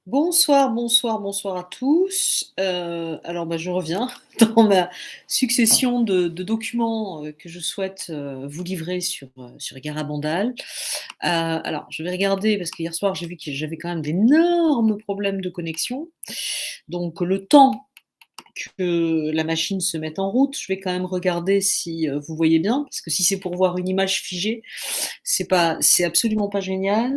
Bonsoir, bonsoir, bonsoir à tous. Alors, je reviens dans ma succession de documents, que je souhaite, vous livrer sur Garabandal. Alors je vais regarder parce qu'hier soir j'ai vu que j'avais quand même d'énormes problèmes de connexion. Donc le temps que la machine se mette en route, je vais quand même regarder si, vous voyez bien, parce que si c'est pour voir une image figée, c'est absolument pas génial.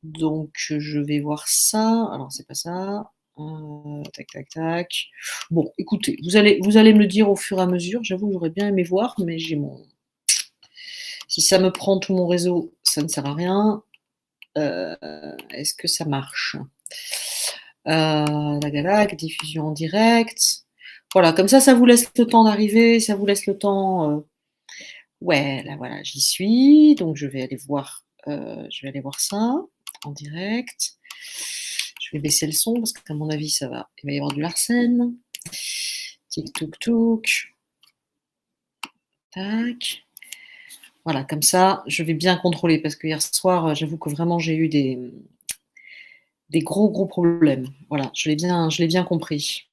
Donc je vais voir ça. Alors c'est pas ça. Tac, tac, tac. Bon, écoutez, vous allez me le dire au fur et à mesure. J'avoue que j'aurais bien aimé voir, mais j'ai mon si ça me prend tout mon réseau, ça ne sert à rien. Heu, Est-ce que ça marche? Tac, tac, tac, diffusion en direct. Voilà, comme ça vous laisse le temps d'arriver, ça vous laisse le temps, ouais, là, voilà, j'y suis, donc je vais aller voir ça en direct. Je vais baisser le son parce qu'à mon avis, il va y avoir du Larsen. Tic touk touk. Tac. Voilà, comme ça, je vais bien contrôler parce que hier soir, j'avoue que vraiment j'ai eu des gros, gros problèmes. Voilà, je l'ai bien compris.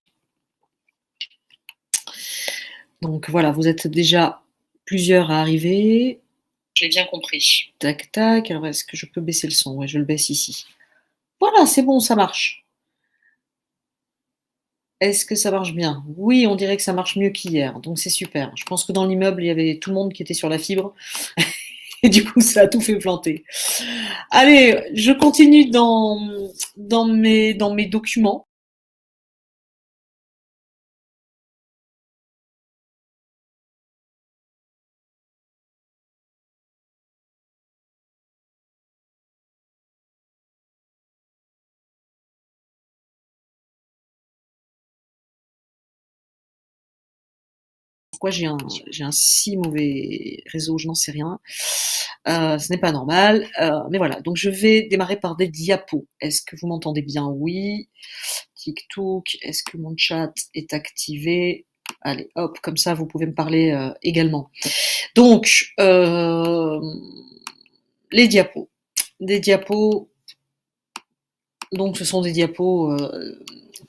Donc voilà, vous êtes déjà plusieurs à arriver. Je l'ai bien compris. Tac, tac. Alors est-ce que je peux baisser le son? Ouais, je le baisse ici. Voilà, c'est bon, ça marche. Est-ce que ça marche bien? Oui, on dirait que ça marche mieux qu'hier, donc c'est super. Je pense que dans l'immeuble, il y avait tout le monde qui était sur la fibre et du coup, ça a tout fait planter. Allez, je continue dans mes documents. Pourquoi j'ai un si mauvais réseau? Je n'en sais rien. Ce n'est pas normal, mais voilà. Donc je vais démarrer par des diapos. Est-ce que vous m'entendez bien? Oui. Tic-toc. Est-ce que mon chat est activé? Allez, hop, comme ça, vous pouvez me parler également. Donc, les diapos. Des diapos, donc ce sont des diapos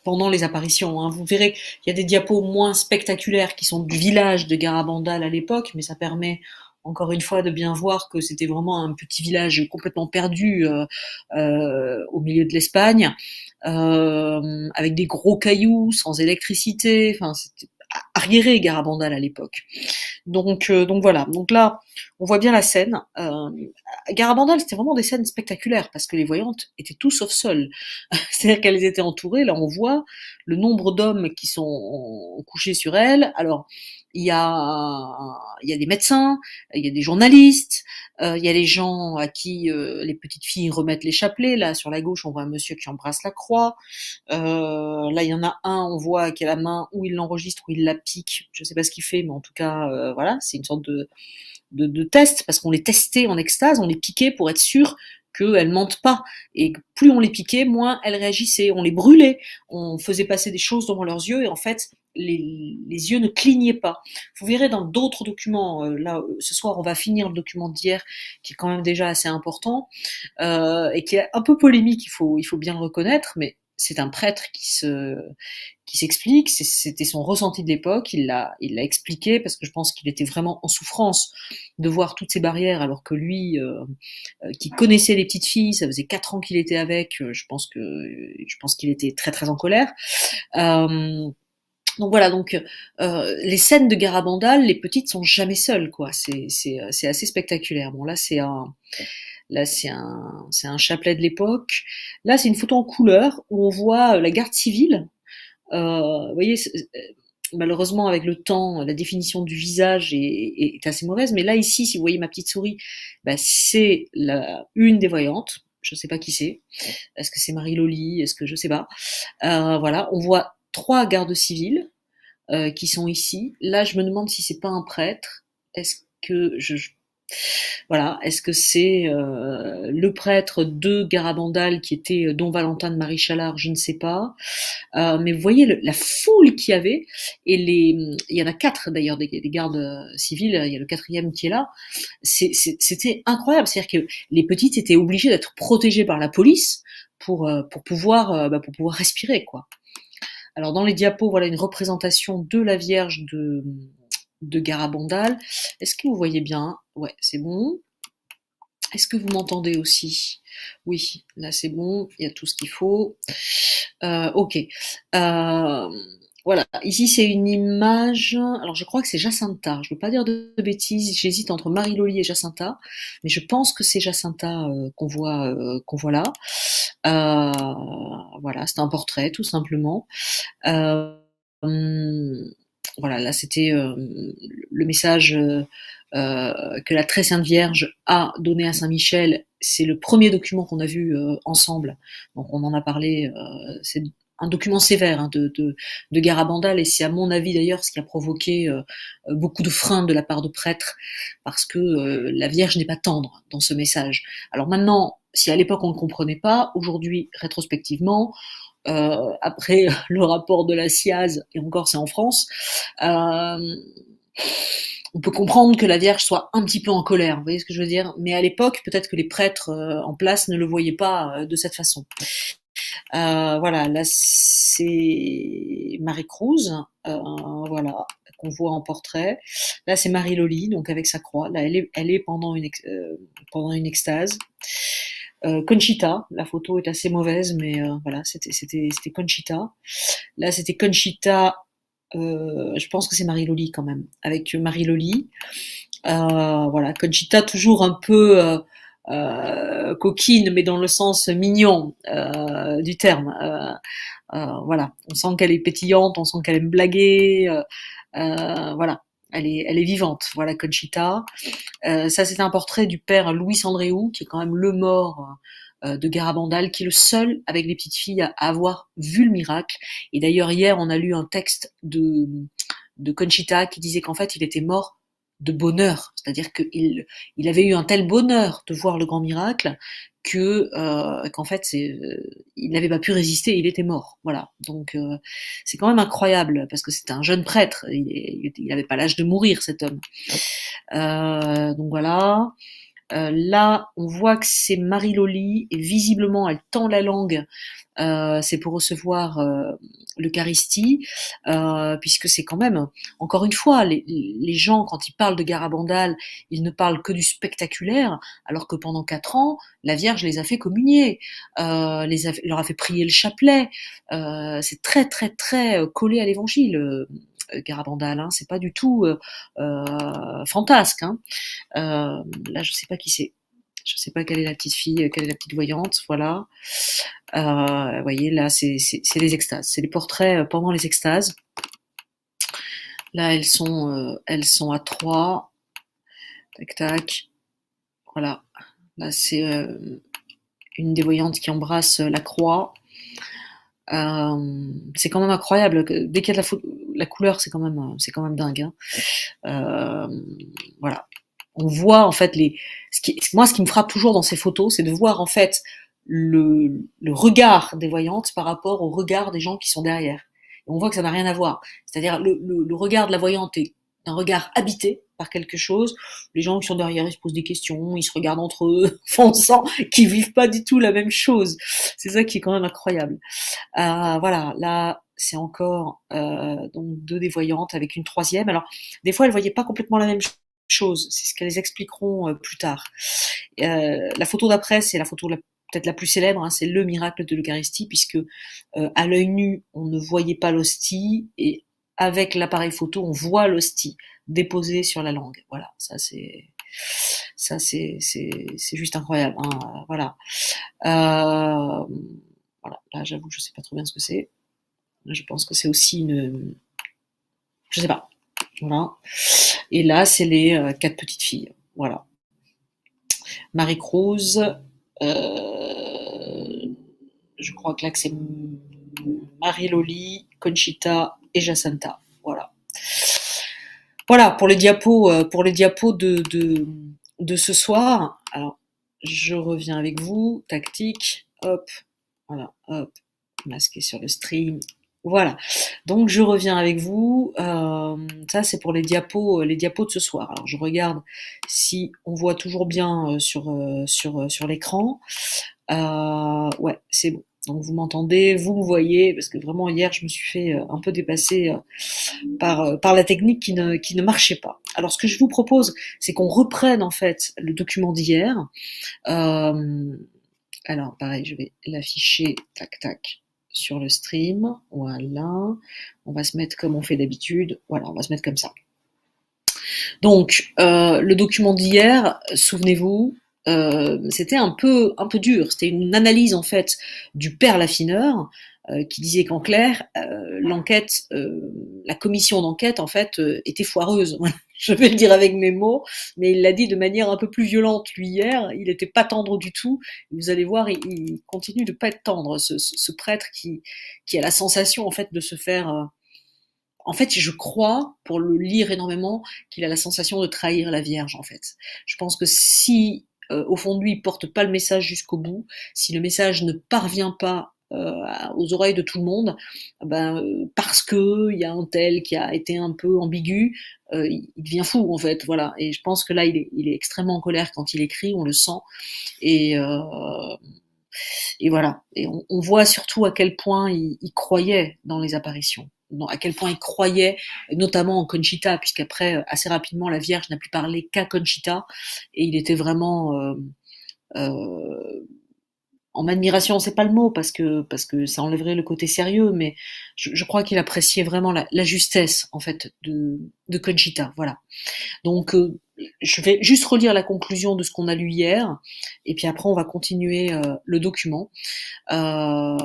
pendant les apparitions, hein. Vous verrez qu'il y a des diapos moins spectaculaires qui sont du village de Garabandal à l'époque, mais ça permet encore une fois de bien voir que c'était vraiment un petit village complètement perdu au milieu de l'Espagne, avec des gros cailloux, sans électricité, enfin c'était arriéré Garabandal à l'époque. Donc voilà. Donc là, on voit bien la scène. Garabandal, c'était vraiment des scènes spectaculaires parce que les voyantes étaient tous sauf sol. C'est-à-dire qu'elles étaient entourées. Là, on voit le nombre d'hommes qui sont couchés sur elles. Alors, il y a des médecins, il y a des journalistes, il y a les gens à qui les petites filles remettent les chapelets. Là, sur la gauche, on voit un monsieur qui embrasse la croix. Là, il y en a un, on voit qu'il a la main où il l'enregistre, où il la pique. Je sais pas ce qu'il fait, mais en tout cas, voilà, c'est une sorte de test, parce qu'on les testait en extase, on les piquait pour être sûr qu'elles mentent pas. Et plus on les piquait, moins elles réagissaient. On les brûlait, on faisait passer des choses devant leurs yeux, et en fait, les yeux ne clignaient pas. Vous verrez dans d'autres documents, là, ce soir, on va finir le document d'hier, qui est quand même déjà assez important, et qui est un peu polémique, il faut bien le reconnaître, mais c'est un prêtre qui s'explique, c'était son ressenti de l'époque, il l'a expliqué parce que je pense qu'il était vraiment en souffrance de voir toutes ces barrières alors que lui, qui connaissait les petites filles, ça faisait 4 ans qu'il était avec, je pense qu'il était très très en colère. Euh, donc voilà, donc les scènes de Garabandal, les petites sont jamais seules, quoi. C'est assez spectaculaire. Bon là c'est un chapelet de l'époque. Là c'est une photo en couleur où on voit la garde civile. Vous voyez, malheureusement avec le temps, la définition du visage est assez mauvaise. Mais là ici, si vous voyez ma petite souris, bah, c'est une des voyantes. Je ne sais pas qui c'est. Est-ce que c'est Marie Loli? Est-ce que je sais pas. Voilà, on voit 3 gardes civils qui sont ici. Là, je me demande si c'est pas un prêtre. Est-ce que Voilà. Est-ce que c'est le prêtre de Garabandal qui était Don Valentin de Marie Chalard? Je ne sais pas. Mais vous voyez la foule qu'il y avait, et il y en a quatre d'ailleurs des gardes civils, il y a le quatrième qui est là. C'était incroyable, c'est-à-dire que les petites étaient obligées d'être protégées par la police pour pouvoir respirer, quoi. Alors dans les diapos, voilà une représentation de la Vierge de Garabandal. Est-ce que vous voyez bien? Ouais, c'est bon. Est-ce que vous m'entendez aussi? Oui, là c'est bon, il y a tout ce qu'il faut. Ok. Euh, voilà, ici c'est une image. Alors je crois que c'est Jacinta. Je ne veux pas dire de bêtises. J'hésite entre Marie-Loli et Jacinta, mais je pense que c'est Jacinta qu'on voit là. Euh, voilà, c'est un portrait tout simplement. Euh, voilà, là c'était le message que la très sainte Vierge a donné à Saint Michel. C'est le premier document qu'on a vu ensemble. Donc on en a parlé. C'est un document sévère hein, de Garabandal, et c'est à mon avis d'ailleurs ce qui a provoqué beaucoup de freins de la part de prêtres, parce que la Vierge n'est pas tendre dans ce message. Alors maintenant, si à l'époque on ne comprenait pas, aujourd'hui rétrospectivement, après le rapport de la SIAZ, et encore c'est en France, euh, on peut comprendre que la Vierge soit un petit peu en colère, vous voyez ce que je veux dire? Mais à l'époque, peut-être que les prêtres en place ne le voyaient pas de cette façon. Voilà, là c'est Marie-Crouse, voilà, qu'on voit en portrait. Là c'est Marie-Loli, donc avec sa croix. Là elle est pendant une extase. Conchita, la photo est assez mauvaise, mais voilà, c'était Conchita. Là, c'était Conchita, je pense que c'est Marie-Loli quand même, avec Marie-Loli. Voilà, Conchita toujours un peu coquine, mais dans le sens mignon du terme. Voilà, on sent qu'elle est pétillante, on sent qu'elle aime blaguer. Voilà, elle est vivante. Voilà, Conchita. Ça, c'est un portrait du père Louis Andréou, qui est quand même le mort de Garabandal, qui est le seul avec les petites filles à avoir vu le miracle. Et d'ailleurs, hier, on a lu un texte de Conchita qui disait qu'en fait, il était mort de bonheur. C'est-à-dire il avait eu un tel bonheur de voir le grand miracle qu'en fait, il n'avait pas pu résister, il était mort. Voilà. Donc, c'est quand même incroyable, parce que c'était un jeune prêtre. Il n'avait pas l'âge de mourir, cet homme. Donc voilà. Là, on voit que c'est Marie-Loli, et visiblement, elle tend la langue. C'est pour recevoir l'Eucharistie, puisque c'est quand même, encore une fois, les gens, quand ils parlent de Garabandal, ils ne parlent que du spectaculaire, alors que pendant 4 ans, la Vierge les a fait communier, leur a fait prier le chapelet. C'est très, très, très collé à l'Évangile. Garabandal, hein, c'est pas du tout fantasque. Hein. Là, je sais pas qui c'est. Je sais pas quelle est la petite fille, quelle est la petite voyante, voilà. Vous voyez, là, c'est les extases. C'est les portraits pendant les extases. Là, elles sont à 3. Tac, tac. Voilà. Là, c'est une des voyantes qui embrasse la croix. C'est quand même incroyable. Dès qu'il y a de la couleur, c'est quand même dingue. Hein. Voilà. On voit en fait moi, ce qui me frappe toujours dans ces photos, c'est de voir en fait le regard des voyantes par rapport au regard des gens qui sont derrière. Et on voit que ça n'a rien à voir. C'est-à-dire le regard de la voyante est un regard habité par quelque chose. Les gens qui sont derrière, ils se posent des questions, ils se regardent entre eux. Enfin, on sent qu'ils vivent pas du tout la même chose. C'est ça qui est quand même incroyable. Voilà, là, c'est encore donc 2 des voyantes avec une troisième. Alors, des fois, elles voyaient pas complètement la même chose. C'est ce qu'elles expliqueront plus tard. La photo d'après, c'est la photo peut-être la plus célèbre, hein, c'est le miracle de l'Eucharistie, puisque à l'œil nu, on ne voyait pas l'hostie, et avec l'appareil photo, on voit l'hostie déposée sur la langue. Voilà, c'est juste incroyable. Hein, voilà. Voilà, là j'avoue que je sais pas trop bien ce que c'est. Je pense que c'est aussi une. Je sais pas. Voilà. Et là, c'est les 4 petites filles. Voilà. Marie-Crouse, je crois que là que c'est Marie-Loli, Conchita et Jacinta. Voilà. Voilà, pour les diapos de ce soir. Alors, je reviens avec vous, tactique, hop, voilà, hop, masqué sur le stream. Voilà. Donc je reviens avec vous. Ça c'est pour les diapos de ce soir. Alors je regarde si on voit toujours bien sur l'écran. Ouais, c'est bon. Donc vous m'entendez, vous me voyez, parce que vraiment hier je me suis fait un peu dépasser par la technique qui ne marchait pas. Alors ce que je vous propose, c'est qu'on reprenne en fait le document d'hier. Euh, alors pareil, je vais l'afficher, tac tac, sur le stream. Voilà. On va se mettre comme on fait d'habitude. Voilà, on va se mettre comme ça. Donc, le document d'hier, souvenez-vous, c'était un peu dur. C'était une analyse en fait du père Laffineur qui disait qu'en clair, l'enquête, la commission d'enquête en fait était foireuse. Voilà. Je vais le dire avec mes mots, mais il l'a dit de manière un peu plus violente lui hier. Il n'était pas tendre du tout. Vous allez voir, il continue de pas être tendre, ce prêtre qui a la sensation en fait de se faire en fait, je crois, pour le lire énormément, qu'il a la sensation de trahir la Vierge, en fait. Je pense que si, au fond de lui, il porte pas le message jusqu'au bout, si le message ne parvient pas aux oreilles de tout le monde, ben, parce que il y a un tel qui a été un peu ambigu, il devient fou, en fait, voilà. Et je pense que là, il est extrêmement en colère quand il écrit, on le sent. Et, et voilà. Et on voit surtout à quel point il croyait dans les apparitions, à quel point il croyait, notamment en Conchita, puisqu'après, assez rapidement, la Vierge n'a plus parlé qu'à Conchita, et il était vraiment euh, en admiration, c'est pas le mot parce que ça enlèverait le côté sérieux, mais je crois qu'il appréciait vraiment la justesse en fait de Conchita. Voilà. Donc, je vais juste relire la conclusion de ce qu'on a lu hier, et puis après on va continuer le document. Euh,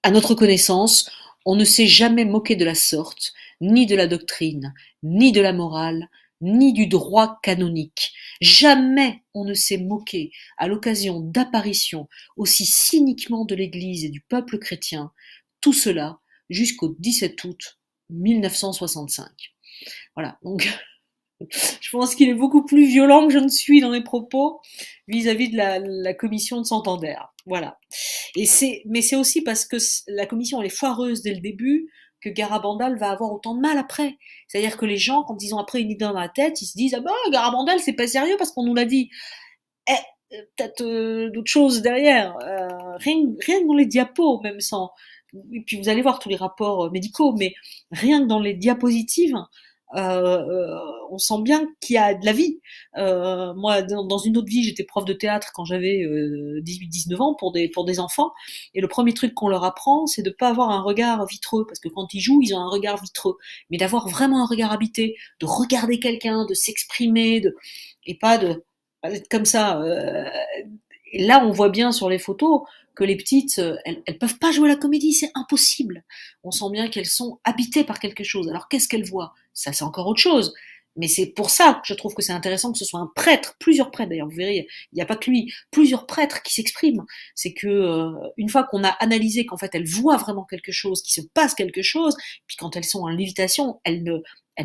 à notre connaissance, on ne s'est jamais moqué de la sorte, ni de la doctrine, ni de la morale, ni du droit canonique. Jamais on ne s'est moqué, à l'occasion d'apparitions aussi cyniquement de l'Église et du peuple chrétien, tout cela jusqu'au 17 août 1965. Voilà, donc je pense qu'il est beaucoup plus violent que je ne suis dans les propos vis-à-vis de la commission de Santander. Voilà. Mais c'est aussi parce que la commission elle est foireuse dès le début que Garabandal va avoir autant de mal après. C'est-à-dire que les gens, quand ils ont après une idée dans la tête, ils se disent ah ben Garabandal c'est pas sérieux parce qu'on nous l'a dit. Peut-être d'autres choses derrière. Rien que dans les diapos, même sans. Et puis vous allez voir tous les rapports médicaux, mais rien que dans les diapositives, on sent bien qu'il y a de la vie. Moi, dans une autre vie, j'étais prof de théâtre quand j'avais 18-19 ans pour des enfants, et le premier truc qu'on leur apprend, c'est de pas avoir un regard vitreux, parce que quand ils jouent, ils ont un regard vitreux, mais d'avoir vraiment un regard habité, de regarder quelqu'un, de s'exprimer, et pas d'être comme ça. Et là, on voit bien sur les photos que les petites, elles peuvent pas jouer la comédie, c'est impossible. On sent bien qu'elles sont habitées par quelque chose. Alors qu'est-ce qu'elles voient? Ça, c'est encore autre chose. Mais c'est pour ça que je trouve que c'est intéressant que ce soit un prêtre, plusieurs prêtres d'ailleurs, vous verrez, il n'y a pas que lui, plusieurs prêtres qui s'expriment. C'est que une fois qu'on a analysé qu'en fait elles voient vraiment quelque chose, qu'il se passe quelque chose, puis quand elles sont en lévitation, elles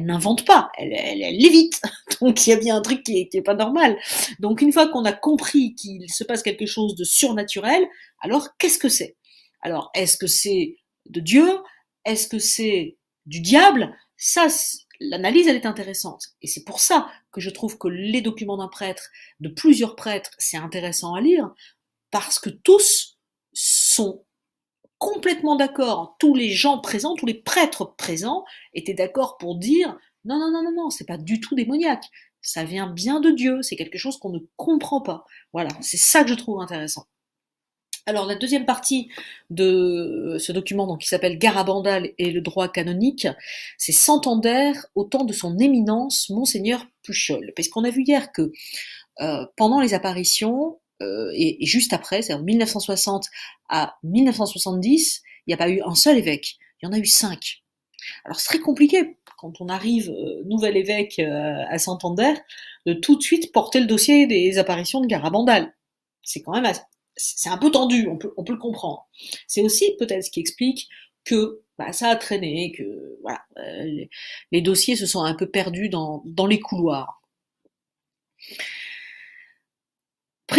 n'inventent pas, elles lévitent. Donc il y a bien un truc qui est pas normal. Donc une fois qu'on a compris qu'il se passe quelque chose de surnaturel, alors qu'est-ce que c'est? Alors est-ce que c'est de Dieu? Est-ce que c'est du diable? Ça, l'analyse, elle est intéressante. Et c'est pour ça que je trouve que les documents d'un prêtre, de plusieurs prêtres, c'est intéressant à lire, parce que tous sont complètement d'accord. Tous les gens présents, tous les prêtres présents étaient d'accord pour dire non, non, non, non, non, c'est pas du tout démoniaque. Ça vient bien de Dieu, c'est quelque chose qu'on ne comprend pas. Voilà, c'est ça que je trouve intéressant. Alors la deuxième partie de ce document donc, qui s'appelle Garabandal et le droit canonique, c'est Santander au temps de son éminence Monseigneur Puchol. Parce qu'on a vu hier que pendant les apparitions et juste après, c'est-à-dire 1960 à 1970, il n'y a pas eu un seul évêque, il y en a eu 5. Alors c'est très compliqué quand on arrive nouvel évêque à Santander de tout de suite porter le dossier des apparitions de Garabandal. C'est quand même c'est un peu tendu, on peut le comprendre. C'est aussi peut-être ce qui explique que bah, ça a traîné, que voilà, les dossiers se sont un peu perdus dans les couloirs.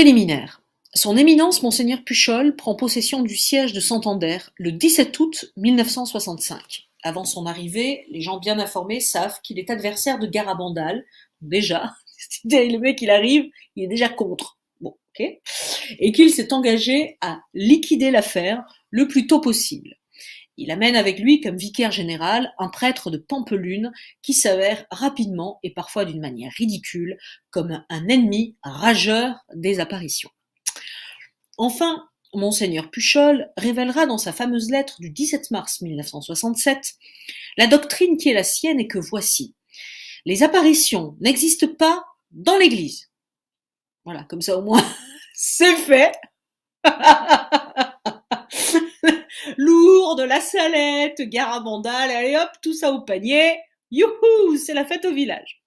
Préliminaire. Son éminence Monseigneur Puchol prend possession du siège de Santander le 17 août 1965. Avant son arrivée, les gens bien informés savent qu'il est adversaire de Garabandal. Déjà, le mec il arrive, il est déjà contre. Bon, ok. Et qu'il s'est engagé à liquider l'affaire le plus tôt possible. Il amène avec lui comme vicaire général un prêtre de Pampelune qui s'avère rapidement et parfois d'une manière ridicule comme un ennemi rageur des apparitions. Enfin, Monseigneur Puchol révélera dans sa fameuse lettre du 17 mars 1967 la doctrine qui est la sienne et que voici. Les apparitions n'existent pas dans l'Église. Voilà, comme ça au moins c'est fait. Lourdes, la salette, Garabandal, allez hop, tout ça au panier. Youhou, c'est la fête au village.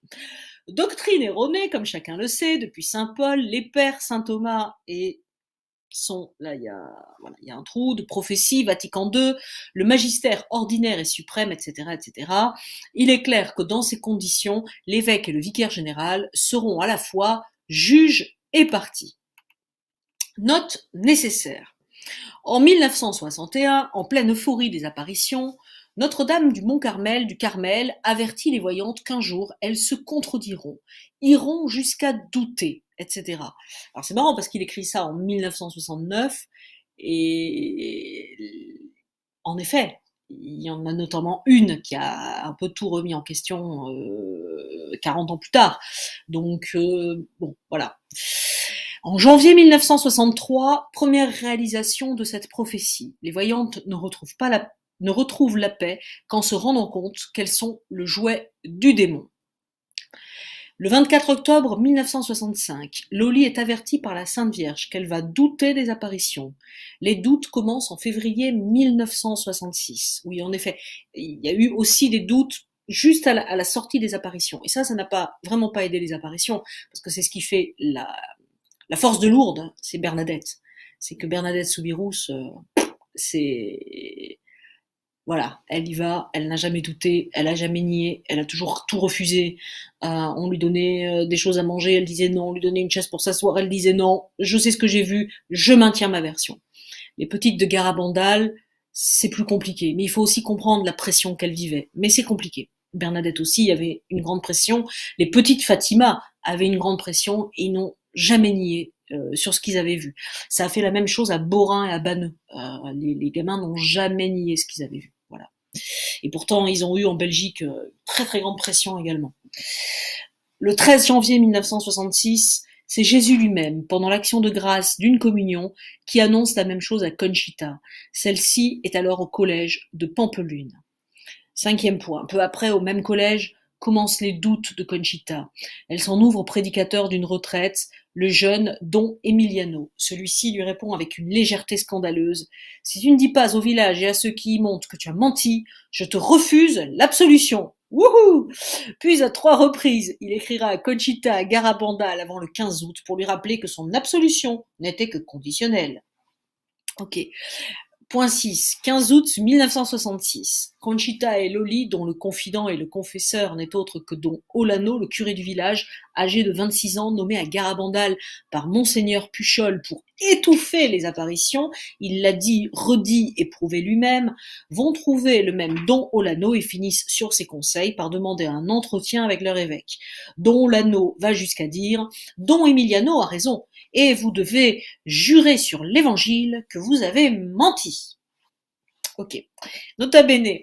Doctrine erronée, comme chacun le sait, depuis saint Paul, les pères saint Thomas et là il y a un trou de prophétie, Vatican II, le magistère ordinaire et suprême, etc., etc. Il est clair que dans ces conditions, l'évêque et le vicaire général seront à la fois juges et parties. Note nécessaire. En 1961, en pleine euphorie des apparitions, Notre-Dame du Mont-Carmel du Carmel avertit les voyantes qu'un jour elles se contrediront, iront jusqu'à douter, etc. Alors c'est marrant parce qu'il écrit ça en 1969 et en effet, il y en a notamment une qui a un peu tout remis en question 40 ans plus tard. Donc bon, voilà. En janvier 1963, première réalisation de cette prophétie. Les voyantes ne retrouvent la paix qu'en se rendant compte qu'elles sont le jouet du démon. Le 24 octobre 1965, Loli est avertie par la Sainte Vierge qu'elle va douter des apparitions. Les doutes commencent en février 1966. Oui, en effet, il y a eu aussi des doutes juste à la sortie des apparitions. Et ça n'a vraiment pas aidé les apparitions, parce que c'est ce qui fait la force de Lourdes, c'est Bernadette. C'est que Bernadette Soubirous, c'est... Voilà, elle y va, elle n'a jamais douté, elle a jamais nié, elle a toujours tout refusé. On lui donnait des choses à manger, elle disait non, on lui donnait une chaise pour s'asseoir, elle disait non, je sais ce que j'ai vu, je maintiens ma version. Les petites de Garabandal, c'est plus compliqué, mais il faut aussi comprendre la pression qu'elle vivait. Mais c'est compliqué. Bernadette aussi avait une grande pression. Les petites Fatima avaient une grande pression et ils n'ont jamais nié sur ce qu'ils avaient vu. Ça a fait la même chose à Borin et à Banneux. Les gamins n'ont jamais nié ce qu'ils avaient vu. Voilà. Et pourtant, ils ont eu en Belgique très très grande pression également. Le 13 janvier 1966, c'est Jésus lui-même, pendant l'action de grâce d'une communion, qui annonce la même chose à Conchita. Celle-ci est alors au collège de Pampelune. 5e point. Peu après, au même collège, commencent les doutes de Conchita. Elle s'en ouvre au prédicateur d'une retraite, le jeune Don Emiliano. Celui-ci lui répond avec une légèreté scandaleuse. « Si tu ne dis pas au village et à ceux qui y montent que tu as menti, je te refuse l'absolution. » Wouhou! Puis à 3 reprises, il écrira à Conchita Garabandal avant le 15 août pour lui rappeler que son absolution n'était que conditionnelle. Ok. Point 6. 15 août 1966. Conchita et Loli, dont le confident et le confesseur n'est autre que Don Olano, le curé du village, âgé de 26 ans, nommé à Garabandal par Monseigneur Puchol pour étouffer les apparitions, il l'a dit, redit et prouvé lui-même, vont trouver le même Don Olano et finissent sur ses conseils par demander un entretien avec leur évêque. Don Olano va jusqu'à dire « Don Emiliano a raison, et vous devez jurer sur l'évangile que vous avez menti. » Ok. Nota bene,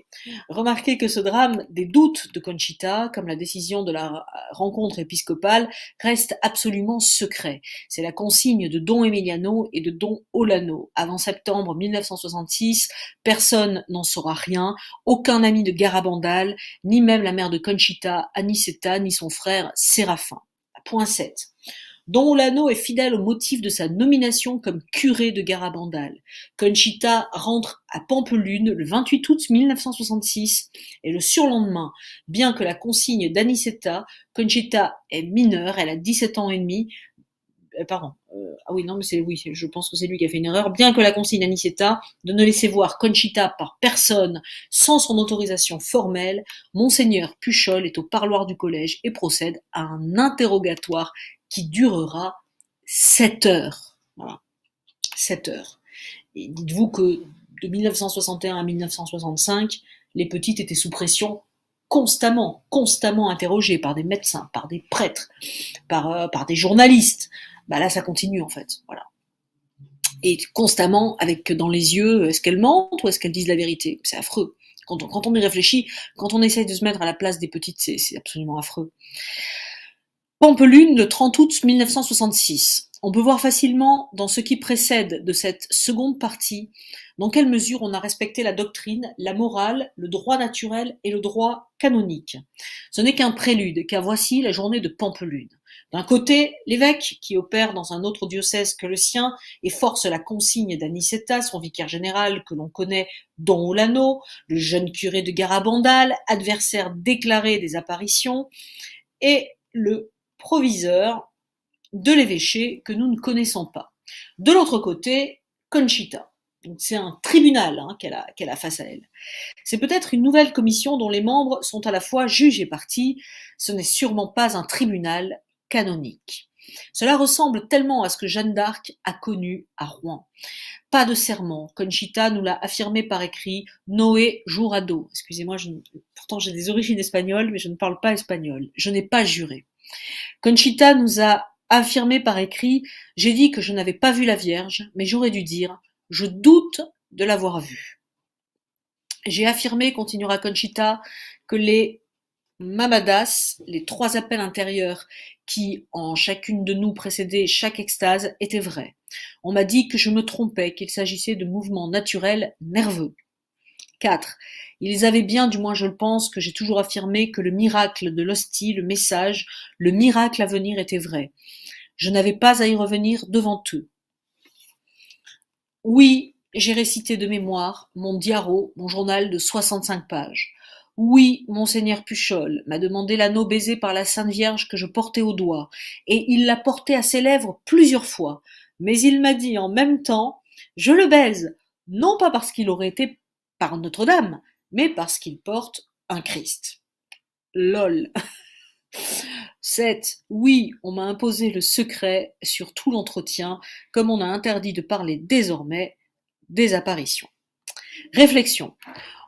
remarquez que ce drame des doutes de Conchita, comme la décision de la rencontre épiscopale, reste absolument secret. C'est la consigne de Don Emiliano et de Don Olano. Avant septembre 1966, personne n'en saura rien, aucun ami de Garabandal, ni même la mère de Conchita, Aniceta, ni son frère Séraphin. Point 7. Don Olano est fidèle au motif de sa nomination comme curé de Garabandal. Conchita rentre à Pampelune le 28 août 1966 et le surlendemain, bien que la consigne d'Aniceta, Conchita est mineure, elle a 17 ans et demi, je pense que c'est lui qui a fait une erreur, bien que la consigne d'Aniceta de ne laisser voir Conchita par personne sans son autorisation formelle, Monseigneur Puchol est au parloir du collège et procède à un interrogatoire qui durera 7 heures. Voilà, 7 heures. Et dites-vous que de 1961 à 1965, les petites étaient sous pression constamment, constamment interrogées par des médecins, par des prêtres, par des journalistes. Bah là, ça continue en fait. Voilà. Et constamment avec dans les yeux, est-ce qu'elles mentent ou est-ce qu'elles disent la vérité? C'est affreux. Quand on y réfléchit, quand on essaye de se mettre à la place des petites, c'est absolument affreux. Pampelune, le 30 août 1966. On peut voir facilement dans ce qui précède de cette seconde partie dans quelle mesure on a respecté la doctrine, la morale, le droit naturel et le droit canonique. Ce n'est qu'un prélude, car voici la journée de Pampelune. D'un côté, l'évêque, qui opère dans un autre diocèse que le sien et force la consigne d'Aniceta, son vicaire général que l'on connaît, Don Olano, le jeune curé de Garabandal, adversaire déclaré des apparitions, et le proviseur de l'évêché que nous ne connaissons pas. De l'autre côté, Conchita. Donc c'est un tribunal qu'elle a face à elle. C'est peut-être une nouvelle commission dont les membres sont à la fois juges et parties. Ce n'est sûrement pas un tribunal canonique. Cela ressemble tellement à ce que Jeanne d'Arc a connu à Rouen. Pas de serment. Conchita nous l'a affirmé par écrit. Noé jurado. Excusez-moi, pourtant j'ai des origines espagnoles, mais je ne parle pas espagnol. Je n'ai pas juré. Conchita nous a affirmé par écrit. J'ai dit que je n'avais pas vu la Vierge, mais j'aurais dû dire. Je doute de l'avoir vue. J'ai affirmé, continuera Conchita, que les mamadas, les 3 appels intérieurs qui, en chacune de nous précédaient chaque extase, étaient vrais. On m'a dit que je me trompais, qu'il s'agissait de mouvements naturels nerveux. 4. Ils avaient bien, du moins je le pense, que j'ai toujours affirmé que le miracle de l'hostie, le message, le miracle à venir était vrai. Je n'avais pas à y revenir devant eux. Oui, j'ai récité de mémoire mon diaro, mon journal de 65 pages. Oui, monseigneur Puchol m'a demandé l'anneau baisé par la Sainte Vierge que je portais au doigt, et il l'a porté à ses lèvres plusieurs fois. Mais il m'a dit en même temps, je le baise, non pas parce qu'il aurait été par Notre-Dame, mais parce qu'il porte un Christ. Lol. 7. Oui, on m'a imposé le secret sur tout l'entretien, comme on a interdit de parler désormais des apparitions. Réflexion.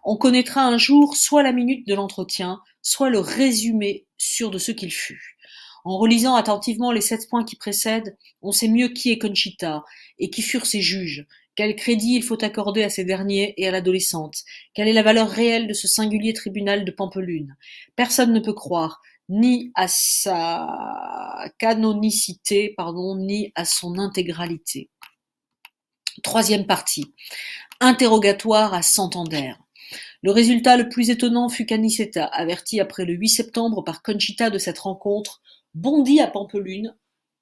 On connaîtra un jour soit la minute de l'entretien, soit le résumé sûr de ce qu'il fut. En relisant attentivement les 7 points qui précèdent, on sait mieux qui est Conchita et qui furent ses juges, quel crédit il faut accorder à ces derniers et à l'adolescente, quelle est la valeur réelle de ce singulier tribunal de Pampelune. Personne ne peut croire ni à sa canonicité, ni à son intégralité. Troisième partie. Interrogatoire à Santander. Le résultat le plus étonnant fut qu'Aniceta, avertie après le 8 septembre par Conchita de cette rencontre, bondit à Pampelune,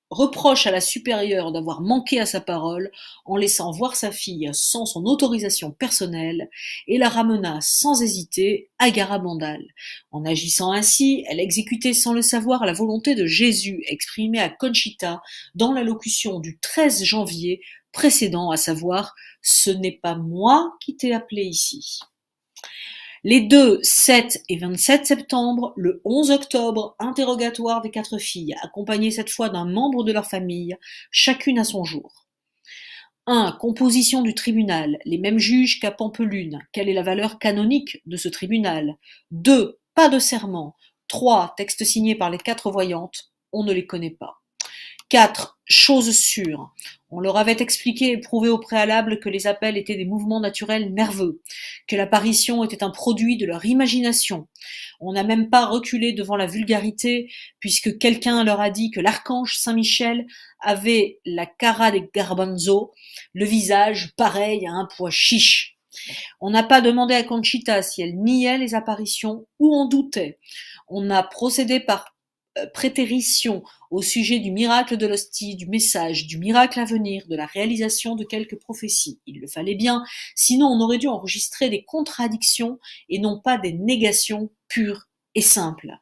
reproche à la supérieure d'avoir manqué à sa parole en laissant voir sa fille sans son autorisation personnelle et la ramena sans hésiter à Garabandal. En agissant ainsi, elle exécutait sans le savoir la volonté de Jésus exprimée à Conchita dans l'allocution du 13 janvier précédent, à savoir « Ce n'est pas moi qui t'ai appelé ici ». Les 2, 7 et 27 septembre, le 11 octobre, interrogatoire des 4 filles, accompagnées cette fois d'un membre de leur famille, chacune à son jour. 1. Composition du tribunal, les mêmes juges qu'à Pampelune. Quelle est la valeur canonique de ce tribunal? 2. Pas de serment. 3. Texte signé par les 4 voyantes. On ne les connaît pas. 4. Chose sûre. On leur avait expliqué et prouvé au préalable que les appels étaient des mouvements naturels nerveux, que l'apparition était un produit de leur imagination. On n'a même pas reculé devant la vulgarité, puisque quelqu'un leur a dit que l'archange Saint-Michel avait la cara de garbanzo, le visage pareil à un pois chiche. On n'a pas demandé à Conchita si elle niait les apparitions ou en doutait. On a procédé par prétérition au sujet du miracle de l'hostie, du message, du miracle à venir, de la réalisation de quelques prophéties. Il le fallait bien, sinon on aurait dû enregistrer des contradictions et non pas des négations pures et simples.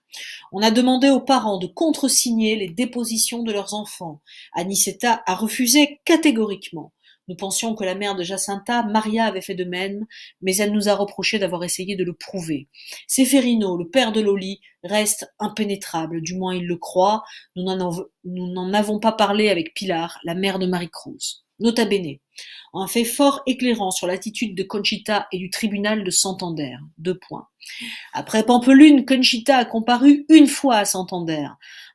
On a demandé aux parents de contresigner les dépositions de leurs enfants. Aniceta a refusé catégoriquement. Nous pensions que la mère de Jacinta, Maria, avait fait de même, mais elle nous a reproché d'avoir essayé de le prouver. Seferino, le père de Loli, reste impénétrable, du moins il le croit. Nous n'en avons pas parlé avec Pilar, la mère de Marie-Cruz. Nota bene. Un fait fort éclairant sur l'attitude de Conchita et du tribunal de Santander. 2 points. Après Pampelune, Conchita a comparu une fois à Santander.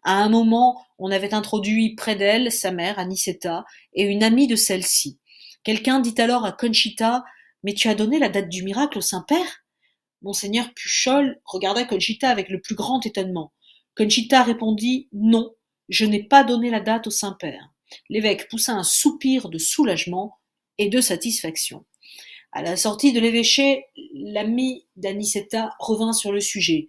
À un moment, on avait introduit près d'elle sa mère, Aniceta, et une amie de celle-ci. Quelqu'un dit alors à Conchita: Mais tu as donné la date du miracle au Saint-Père? Monseigneur Puchol regarda Conchita avec le plus grand étonnement. Conchita répondit: Non, je n'ai pas donné la date au Saint-Père. L'évêque poussa un soupir de soulagement et de satisfaction. À la sortie de l'évêché, l'ami d'Aniceta revint sur le sujet.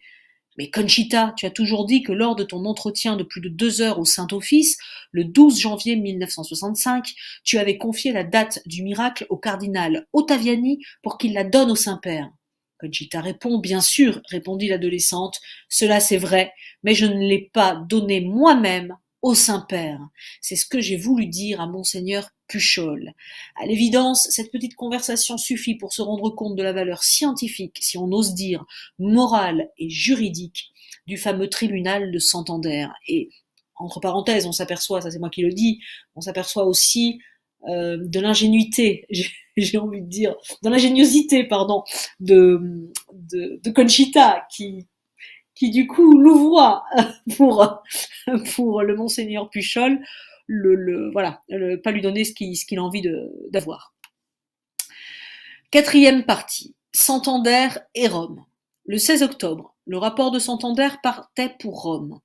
Mais Conchita, tu as toujours dit que lors de ton entretien de plus de 2 heures au Saint-Office, le 12 janvier 1965, tu avais confié la date du miracle au cardinal Ottaviani pour qu'il la donne au Saint-Père. Conchita répond: Bien sûr, répondit l'adolescente, cela c'est vrai, mais je ne l'ai pas donné moi-même au Saint-Père. C'est ce que j'ai voulu dire à monseigneur Puchol. À l'évidence, cette petite conversation suffit pour se rendre compte de la valeur scientifique, si on ose dire, morale et juridique du fameux tribunal de Santander. Et, entre parenthèses, on s'aperçoit, ça c'est moi qui le dis, on s'aperçoit aussi de l'ingénuité, j'ai envie de dire, de l'ingéniosité, pardon, de Conchita, qui du coup louvoie pour le monseigneur Puchol, voilà, pas lui donner ce qu'il a envie d'avoir. Quatrième partie, Santander et Rome. Le 16 octobre, le rapport de Santander partait pour Rome.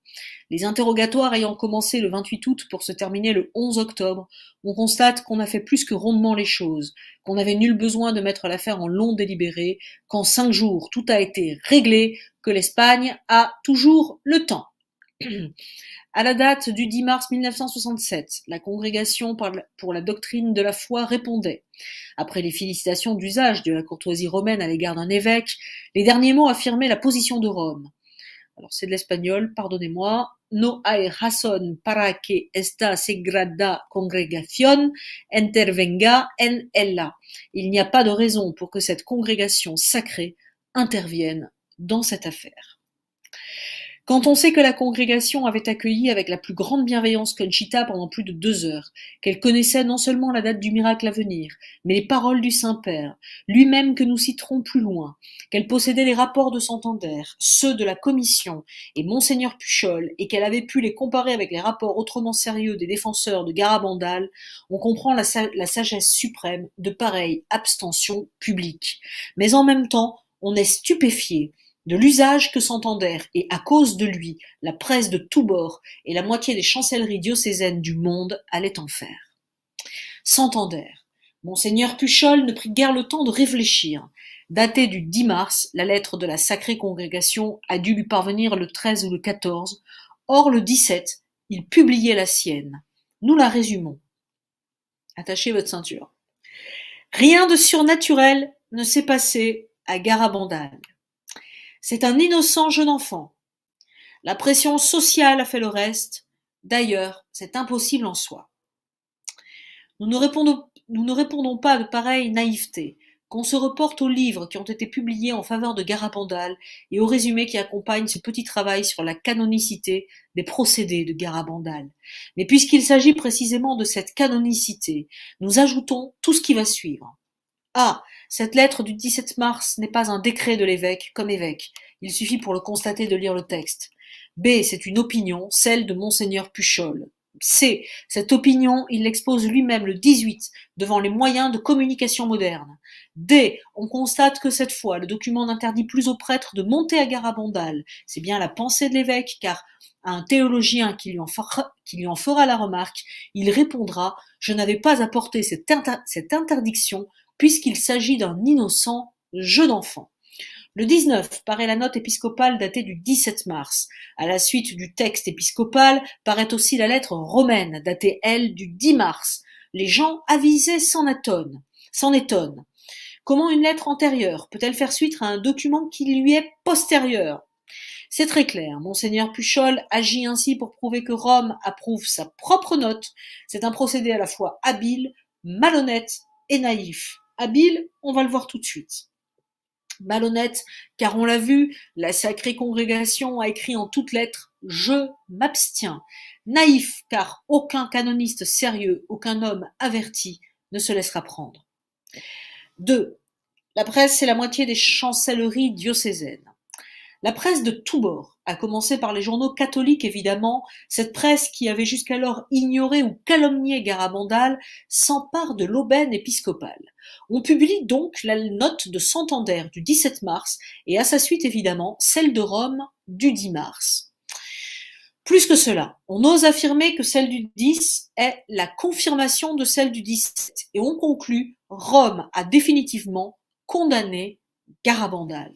Les interrogatoires ayant commencé le 28 août pour se terminer le 11 octobre, on constate qu'on a fait plus que rondement les choses, qu'on n'avait nul besoin de mettre l'affaire en long délibéré, qu'en 5 jours tout a été réglé, que l'Espagne a toujours le temps. À la date du 10 mars 1967, la Congrégation pour la doctrine de la foi répondait. Après les félicitations d'usage de la courtoisie romaine à l'égard d'un évêque, les derniers mots affirmaient la position de Rome. Alors c'est de l'espagnol, pardonnez-moi. No hay razón para que esta sagrada congregación intervenga en ella. Il n'y a pas de raison pour que cette congrégation sacrée intervienne dans cette affaire. Quand on sait que la congrégation avait accueilli avec la plus grande bienveillance Conchita pendant plus de 2 heures, qu'elle connaissait non seulement la date du miracle à venir, mais les paroles du Saint-Père, lui-même que nous citerons plus loin, qu'elle possédait les rapports de Santander, ceux de la commission et monseigneur Puchol, et qu'elle avait pu les comparer avec les rapports autrement sérieux des défenseurs de Garabandal, on comprend la sagesse suprême de pareille abstention publique. Mais en même temps, on est stupéfié de l'usage que Santander, et à cause de lui, la presse de tous bords et la moitié des chancelleries diocésaines du monde allaient en faire. Santander. Monseigneur Puchol ne prit guère le temps de réfléchir. Datée du 10 mars, la lettre de la Sacrée Congrégation a dû lui parvenir le 13 ou le 14. Or, le 17, il publiait la sienne. Nous la résumons. Attachez votre ceinture. Rien de surnaturel ne s'est passé à Garabandal. C'est un innocent jeune enfant. La pression sociale a fait le reste. D'ailleurs, c'est impossible en soi. Nous ne répondons pas de pareille naïveté, qu'on se reporte aux livres qui ont été publiés en faveur de Garabandal et au résumé qui accompagne ce petit travail sur la canonicité des procédés de Garabandal. Mais puisqu'il s'agit précisément de cette canonicité, nous ajoutons tout ce qui va suivre. A. Cette lettre du 17 mars n'est pas un décret de l'évêque comme évêque. Il suffit pour le constater de lire le texte. B. C'est une opinion, celle de monseigneur Puchol. C. Cette opinion, il l'expose lui-même le 18 devant les moyens de communication modernes. D. On constate que cette fois, le document n'interdit plus aux prêtres de monter à Garabandal. C'est bien la pensée de l'évêque, car à un théologien qui lui en fera la remarque, il répondra: Je n'avais pas apporté cette interdiction puisqu'il s'agit d'un innocent jeu d'enfant. Le 19 paraît la note épiscopale datée du 17 mars. À la suite du texte épiscopal paraît aussi la lettre romaine datée, elle, du 10 mars. Les gens avisés s'en étonnent. Comment une lettre antérieure peut-elle faire suite à un document qui lui est postérieur? C'est très clair. Monseigneur Puchol agit ainsi pour prouver que Rome approuve sa propre note. C'est un procédé à la fois habile, malhonnête et naïf. Habile, on va le voir tout de suite. Malhonnête, car on l'a vu, la sacrée congrégation a écrit en toutes lettres « Je m'abstiens ». Naïf, car aucun canoniste sérieux, aucun homme averti ne se laissera prendre. 2. La presse, c'est la moitié des chancelleries diocésaines. La presse de tous bords, à commencer par les journaux catholiques évidemment, cette presse qui avait jusqu'alors ignoré ou calomnié Garabandal, s'empare de l'aubaine épiscopale. On publie donc la note de Santander du 17 mars et à sa suite évidemment celle de Rome du 10 mars. Plus que cela, on ose affirmer que celle du 10 est la confirmation de celle du 17 et on conclut Rome a définitivement condamné Garabandal.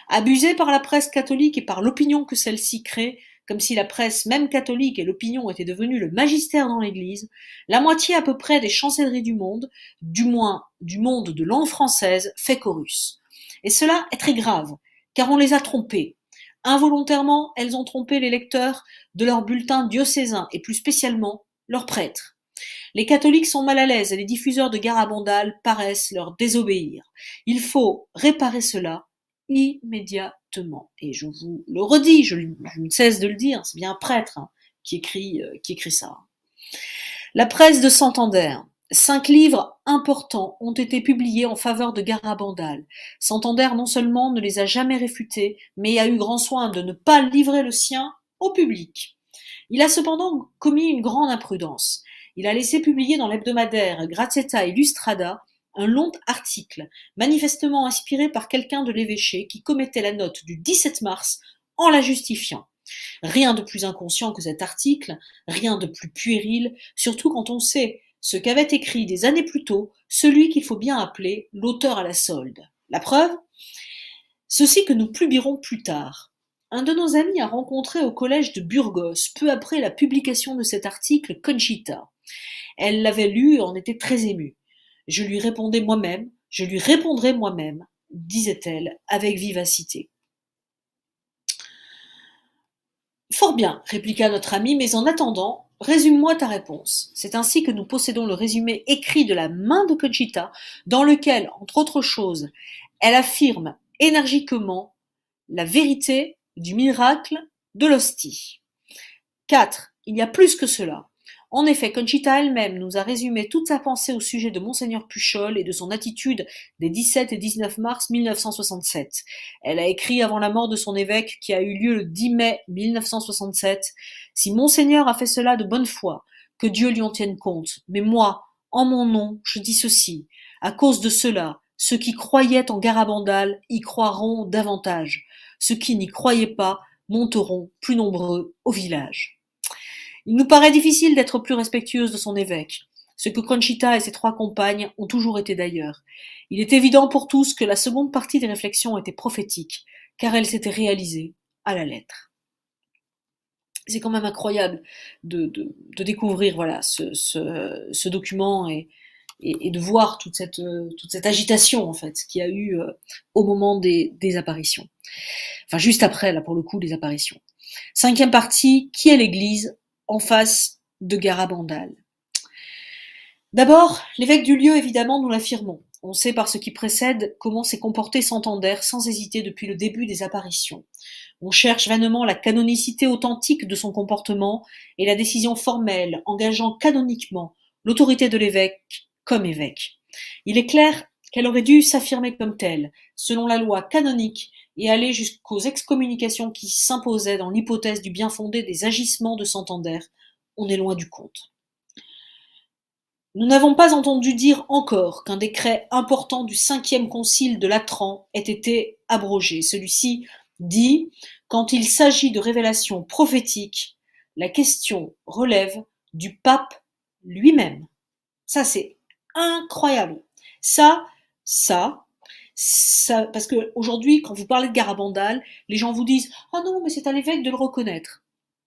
Abusé par la presse catholique et par l'opinion que celle-ci crée, comme si la presse, même catholique, et l'opinion étaient devenus le magistère dans l'Église, la moitié à peu près des chancelleries du monde, du moins du monde de langue française, fait chorus. Et cela est très grave, car on les a trompées. Involontairement, elles ont trompé les lecteurs de leurs bulletins diocésains, et plus spécialement leurs prêtres. Les catholiques sont mal à l'aise et les diffuseurs de Garabandal paraissent leur désobéir. Il faut réparer cela immédiatement. Et je vous le redis, je ne cesse de le dire, c'est bien un prêtre qui écrit ça. La presse de Santander. 5 livres importants ont été publiés en faveur de Garabandal. Santander non seulement ne les a jamais réfutés, mais a eu grand soin de ne pas livrer le sien au public. Il a cependant commis une grande imprudence. Il a laissé publier dans l'hebdomadaire Gazzetta Illustrata un long article, manifestement inspiré par quelqu'un de l'évêché qui commettait la note du 17 mars en la justifiant. Rien de plus inconscient que cet article, rien de plus puéril, surtout quand on sait ce qu'avait écrit des années plus tôt celui qu'il faut bien appeler l'auteur à la solde. La preuve ? Ceci que nous publierons plus tard. Un de nos amis a rencontré au collège de Burgos, peu après la publication de cet article, Conchita. Elle l'avait lu et en était très émue. Je lui répondrai moi-même, disait-elle avec vivacité. Fort bien, répliqua notre ami, mais en attendant, résume-moi ta réponse. C'est ainsi que nous possédons le résumé écrit de la main de Conchita, dans lequel, entre autres choses, elle affirme énergiquement la vérité du miracle de l'hostie. 4. Il y a plus que cela. En effet, Conchita elle-même nous a résumé toute sa pensée au sujet de Monseigneur Puchol et de son attitude des 17 et 19 mars 1967. Elle a écrit avant la mort de son évêque, qui a eu lieu le 10 mai 1967, « Si Monseigneur a fait cela de bonne foi, que Dieu lui en tienne compte. Mais moi, en mon nom, je dis ceci. À cause de cela, ceux qui croyaient en Garabandal y croiront davantage. Ceux qui n'y croyaient pas monteront plus nombreux au village. » Il nous paraît difficile d'être plus respectueuse de son évêque, ce que Conchita et ses 3 compagnes ont toujours été d'ailleurs. Il est évident pour tous que la seconde partie des réflexions était prophétique, car elle s'était réalisée à la lettre. C'est quand même incroyable de découvrir voilà, ce document et de voir toute cette agitation en fait qu'il y a eu au moment des apparitions. Enfin, juste après, là, pour le coup, les apparitions. 5e partie, qui est l'Église en face de Garabandal? D'abord, l'évêque du lieu, évidemment, nous l'affirmons. On sait par ce qui précède comment s'est comporté Santander sans hésiter depuis le début des apparitions. On cherche vainement la canonicité authentique de son comportement et la décision formelle engageant canoniquement l'autorité de l'évêque comme évêque. Il est clair qu'elle aurait dû s'affirmer comme telle, selon la loi canonique, et aller jusqu'aux excommunications qui s'imposaient dans l'hypothèse du bien-fondé des agissements de Santander. On est loin du compte. Nous n'avons pas entendu dire encore qu'un décret important du 5e concile de Latran ait été abrogé. Celui-ci dit « Quand il s'agit de révélations prophétiques, la question relève du pape lui-même. » Ça, c'est incroyable. Ça, parce que aujourd'hui, quand vous parlez de Garabandal, les gens vous disent « Ah non, mais c'est à l'évêque de le reconnaître. »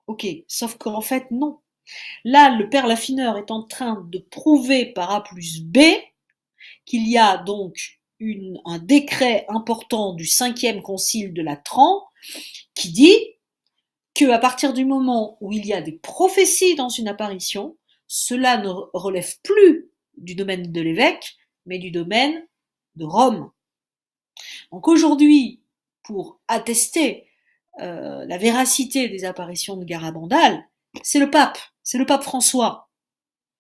Ok, sauf qu'en fait, non. Là, le père Laffineur est en train de prouver par A plus B qu'il y a donc un décret important du 5e concile de Latran qui dit qu'à partir du moment où il y a des prophéties dans une apparition, cela ne relève plus du domaine de l'évêque, mais du domaine de Rome. Donc aujourd'hui, pour attester la véracité des apparitions de Garabandal, c'est le pape François.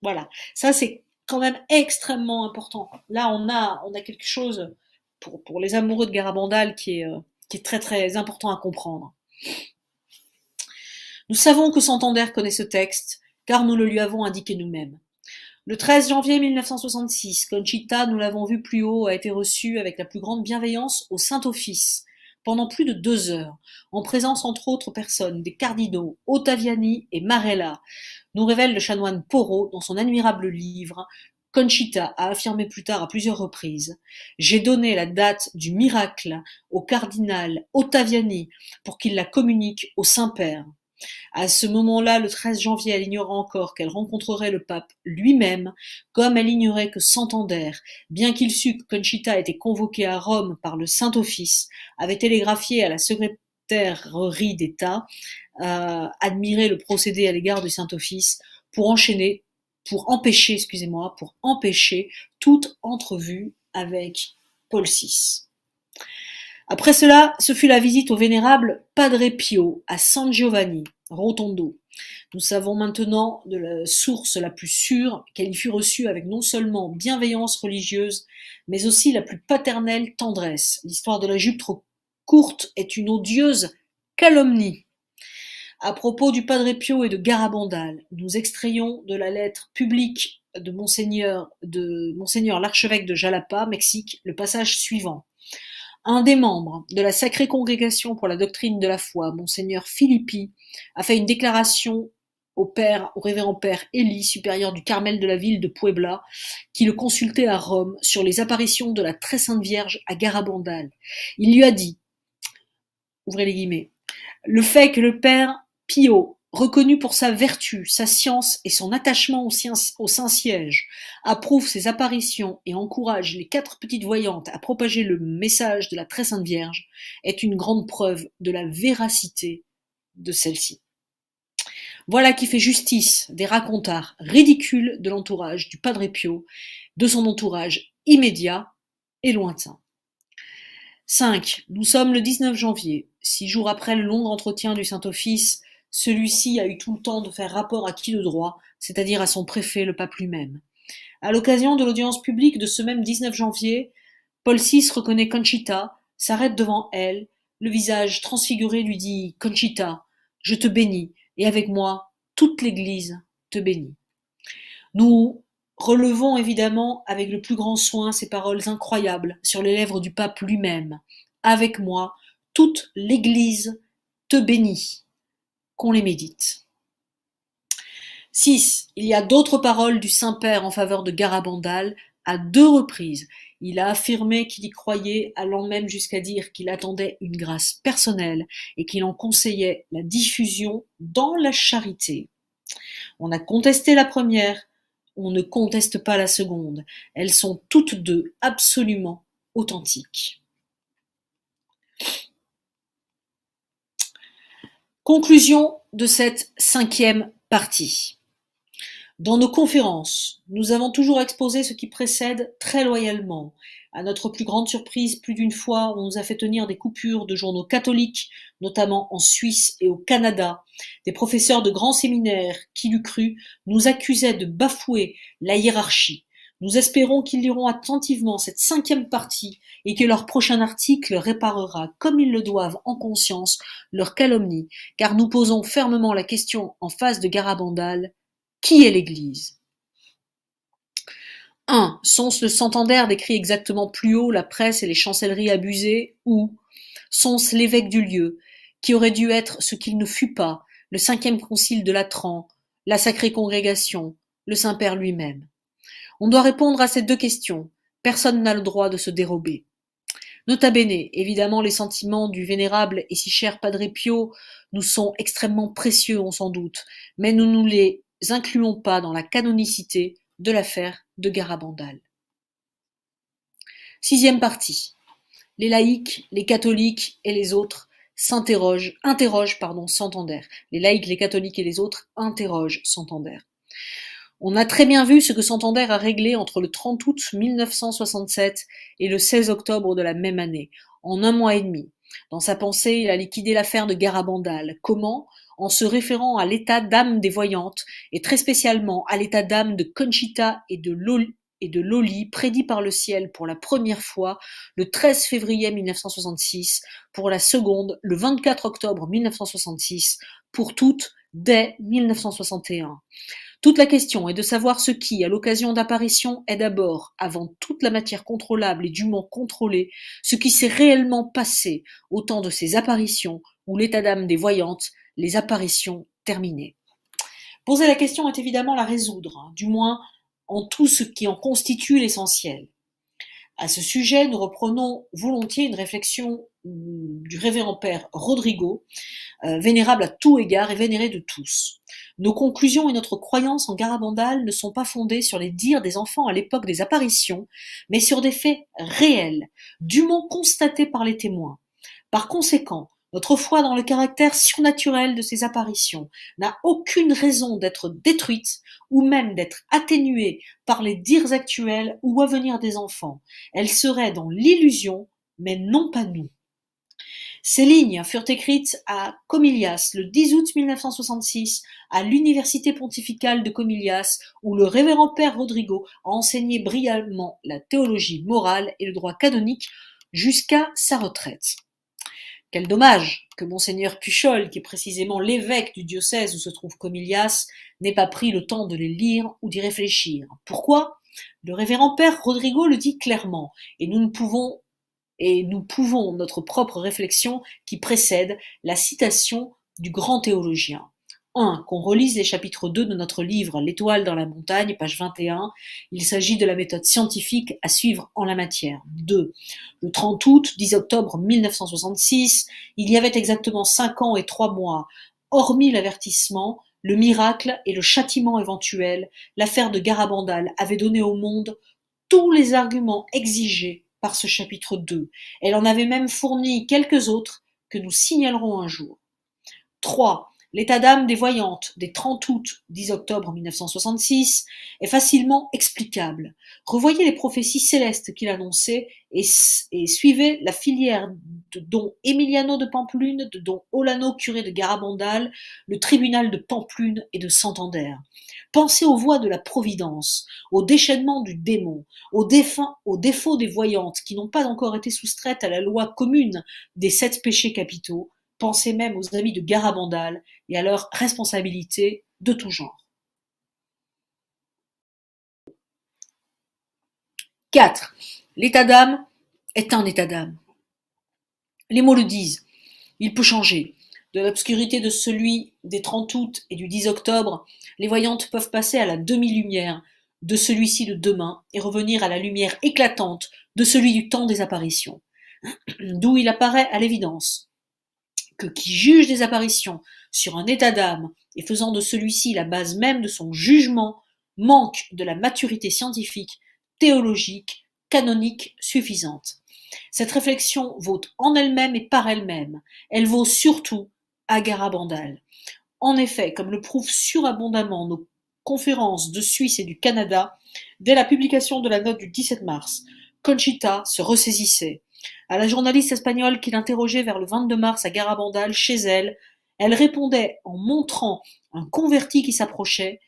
Voilà, ça c'est quand même extrêmement important. Là, on a quelque chose pour les amoureux de Garabandal qui est très très important à comprendre. Nous savons que Santander connaît ce texte, car nous le lui avons indiqué nous-mêmes. Le 13 janvier 1966, Conchita, nous l'avons vu plus haut, a été reçue avec la plus grande bienveillance au Saint-Office, pendant plus de 2 heures, en présence entre autres personnes des cardinaux Ottaviani et Marella, nous révèle le chanoine Porot dans son admirable livre. Conchita a affirmé plus tard à plusieurs reprises: j'ai donné la date du miracle au cardinal Ottaviani pour qu'il la communique au Saint-Père. À ce moment-là, le 13 janvier, elle ignorait encore qu'elle rencontrerait le pape lui-même, comme elle ignorait que Santander, bien qu'il sût que Conchita était convoquée à Rome par le Saint-Office, avait télégraphié à la secrétairerie d'État, admirer le procédé à l'égard du Saint-Office pour empêcher toute entrevue avec Paul VI. Après cela, ce fut la visite au vénérable Padre Pio à San Giovanni, Rotondo. Nous savons maintenant de la source la plus sûre qu'elle y fut reçue avec non seulement bienveillance religieuse, mais aussi la plus paternelle tendresse. L'histoire de la jupe trop courte est une odieuse calomnie. À propos du Padre Pio et de Garabandal, nous extrayons de la lettre publique de Monseigneur l'archevêque de Jalapa, Mexique, le passage suivant. Un des membres de la Sacrée Congrégation pour la doctrine de la foi, Monseigneur Filippi, a fait une déclaration au révérend père Élie, supérieur du Carmel de la ville de Puebla, qui le consultait à Rome sur les apparitions de la Très Sainte Vierge à Garabandal. Il lui a dit, ouvrez les guillemets, le fait que le père Pio, reconnu pour sa vertu, sa science et son attachement au Saint-Siège, approuve ces apparitions et encourage les 4 petites voyantes à propager le message de la Très Sainte Vierge, est une grande preuve de la véracité de celle-ci. Voilà qui fait justice des racontars ridicules de l'entourage du Padre Pio, de son entourage immédiat et lointain. 5. Nous sommes le 19 janvier. 6 jours après le long entretien du Saint-Office, celui-ci a eu tout le temps de faire rapport à qui de droit, c'est-à-dire à son préfet, le pape lui-même. À l'occasion de l'audience publique de ce même 19 janvier, Paul VI reconnaît Conchita, s'arrête devant elle, le visage transfiguré lui dit « Conchita, je te bénis, et avec moi, toute l'Église te bénit. » Nous relevons évidemment avec le plus grand soin ces paroles incroyables sur les lèvres du pape lui-même. « Avec moi, toute l'Église te bénit. » Qu'on les médite. 6. Il y a d'autres paroles du Saint-Père en faveur de Garabandal à 2 reprises. Il a affirmé qu'il y croyait, allant même jusqu'à dire qu'il attendait une grâce personnelle et qu'il en conseillait la diffusion dans la charité. On a contesté la première, on ne conteste pas la seconde. Elles sont toutes deux absolument authentiques. Conclusion de cette 5e partie. Dans nos conférences, nous avons toujours exposé ce qui précède très loyalement. À notre plus grande surprise, plus d'une fois, on nous a fait tenir des coupures de journaux catholiques, notamment en Suisse et au Canada. Des professeurs de grands séminaires, qui l'eût cru, nous accusaient de bafouer la hiérarchie. Nous espérons qu'ils liront attentivement cette 5e partie et que leur prochain article réparera, comme ils le doivent en conscience, leur calomnie, car nous posons fermement la question en face de Garabandal: qui est l'Église? 1. Sont-ce le Santander décrit exactement plus haut la presse et les chancelleries abusées, ou sont-ce l'évêque du lieu, qui aurait dû être ce qu'il ne fut pas, le 5e concile de Latran, la Sacrée Congrégation, le Saint-Père lui-même? On doit répondre à ces 2 questions. Personne n'a le droit de se dérober. Nota bene, évidemment les sentiments du vénérable et si cher Padre Pio nous sont extrêmement précieux, on s'en doute, mais nous ne les incluons pas dans la canonicité de l'affaire de Garabandal. 6e partie. Les laïcs, les catholiques et les autres interrogent Santander. Les laïcs, les catholiques et les autres interrogent Santander. On a très bien vu ce que Santander a réglé entre le 30 août 1967 et le 16 octobre de la même année, en un mois et demi. Dans sa pensée, il a liquidé l'affaire de Garabandal. Comment? En se référant à l'état d'âme des voyantes, et très spécialement à l'état d'âme de Conchita et de Loli, prédit par le ciel pour la première fois le 13 février 1966, pour la seconde le 24 octobre 1966, pour toutes dès 1961. Toute la question est de savoir ce qui, à l'occasion d'apparitions, est d'abord, avant toute la matière contrôlable et dûment contrôlée, ce qui s'est réellement passé au temps de ces apparitions, ou l'état d'âme des voyantes, les apparitions terminées. Poser la question est évidemment la résoudre, du moins en tout ce qui en constitue l'essentiel. À ce sujet, nous reprenons volontiers une réflexion du révérend père Rodrigo, vénérable à tout égard et vénéré de tous. Nos conclusions et notre croyance en Garabandal ne sont pas fondées sur les dires des enfants à l'époque des apparitions, mais sur des faits réels, dûment constatés par les témoins. Par conséquent, notre foi dans le caractère surnaturel de ces apparitions n'a aucune raison d'être détruite ou même d'être atténuée par les dires actuels ou à venir des enfants. Elle serait dans l'illusion, mais non pas nous. Ces lignes furent écrites à Comillas le 10 août 1966 à l'Université pontificale de Comillas, où le révérend père Rodrigo a enseigné brillamment la théologie morale et le droit canonique jusqu'à sa retraite. Quel dommage que monseigneur Puchol, qui est précisément l'évêque du diocèse où se trouve Comillas, n'ait pas pris le temps de les lire ou d'y réfléchir. Pourquoi? Le révérend père Rodrigo le dit clairement, et nous pouvons notre propre réflexion qui précède la citation du grand théologien. 1. Qu'on relise les chapitres 2 de notre livre L'étoile dans la montagne, page 21. Il s'agit de la méthode scientifique à suivre en la matière. 2. Le 30 août, 10 octobre 1966, il y avait exactement 5 ans et 3 mois, hormis l'avertissement, le miracle et le châtiment éventuel, l'affaire de Garabandal avait donné au monde tous les arguments exigés par ce chapitre 2. Elle en avait même fourni quelques autres que nous signalerons un jour. 3. L'état d'âme des voyantes des 30 août 10 octobre 1966 est facilement explicable. Revoyez les prophéties célestes qu'il annonçait et suivez la filière de don Emiliano de Pampelune, de don Olano, curé de Garabandal, le tribunal de Pampelune et de Santander. Pensez aux voies de la providence, au déchaînement du démon, aux défauts des voyantes qui n'ont pas encore été soustraites à la loi commune des 7 péchés capitaux. Pensez même aux amis de Garabandal et à leurs responsabilités de tout genre. 4. L'état d'âme est un état d'âme. Les mots le disent. Il peut changer. De l'obscurité de celui des 30 août et du 10 octobre, les voyantes peuvent passer à la demi-lumière de celui-ci de demain et revenir à la lumière éclatante de celui du temps des apparitions. D'où il apparaît à l'évidence que qui juge des apparitions sur un état d'âme et faisant de celui-ci la base même de son jugement manque de la maturité scientifique, théologique, canonique suffisante. Cette réflexion vaut en elle-même et par elle-même. Elle vaut surtout à Garabandal. En effet, comme le prouvent surabondamment nos conférences de Suisse et du Canada, dès la publication de la note du 17 mars, Conchita se ressaisissait. À la journaliste espagnole qui l'interrogeait vers le 22 mars à Garabandal, chez elle, elle répondait en montrant un converti qui s'approchait: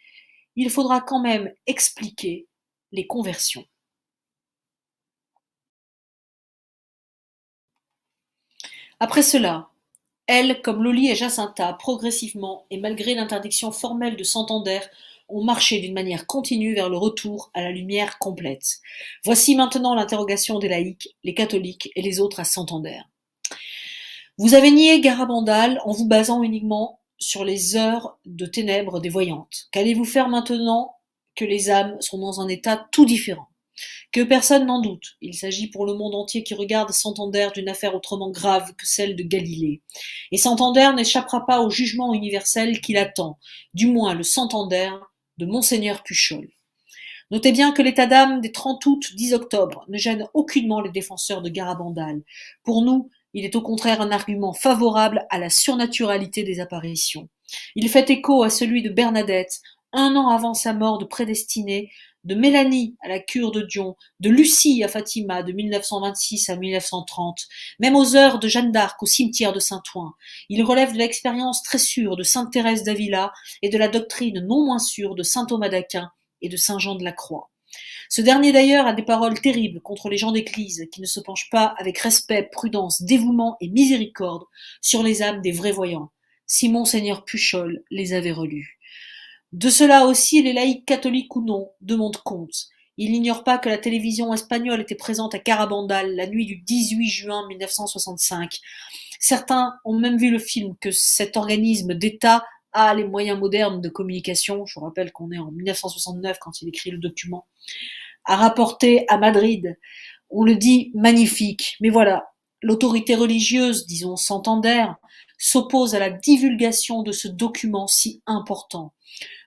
il faudra quand même expliquer les conversions. Après cela, elle, comme Loli et Jacinta, progressivement et malgré l'interdiction formelle de Santander, ont marché d'une manière continue vers le retour à la lumière complète. Voici maintenant l'interrogation des laïcs, les catholiques et les autres à Santander. Vous avez nié Garabandal en vous basant uniquement sur les heures de ténèbres des voyantes. Qu'allez-vous faire maintenant que les âmes sont dans un état tout différent? Que personne n'en doute, il s'agit pour le monde entier qui regarde Santander d'une affaire autrement grave que celle de Galilée. Et Santander n'échappera pas au jugement universel qui l'attend, du moins le Santander de monseigneur Puchol. Notez bien que l'état d'âme des 30 août 10 octobre ne gêne aucunement les défenseurs de Garabandal. Pour nous, il est au contraire un argument favorable à la surnaturalité des apparitions. Il fait écho à celui de Bernadette, un an avant sa mort de prédestinée, de Mélanie à la cure de Dion, de Lucie à Fatima de 1926 à 1930, même aux heures de Jeanne d'Arc au cimetière de Saint-Ouen. Il relève de l'expérience très sûre de sainte Thérèse d'Avila et de la doctrine non moins sûre de saint Thomas d'Aquin et de saint Jean de la Croix. Ce dernier d'ailleurs a des paroles terribles contre les gens d'Église qui ne se penchent pas avec respect, prudence, dévouement et miséricorde sur les âmes des vrais voyants. Si monseigneur Puchol les avait relus. De cela aussi les laïcs catholiques ou non demandent compte. Ils n'ignorent pas que la télévision espagnole était présente à Garabandal la nuit du 18 juin 1965. Certains ont même vu le film que cet organisme d'État a les moyens modernes de communication. Je vous rappelle qu'on est en 1969 quand il écrit le document. A rapporté à Madrid. On le dit magnifique, mais voilà, l'autorité religieuse, disons Santander, s'oppose à la divulgation de ce document si important.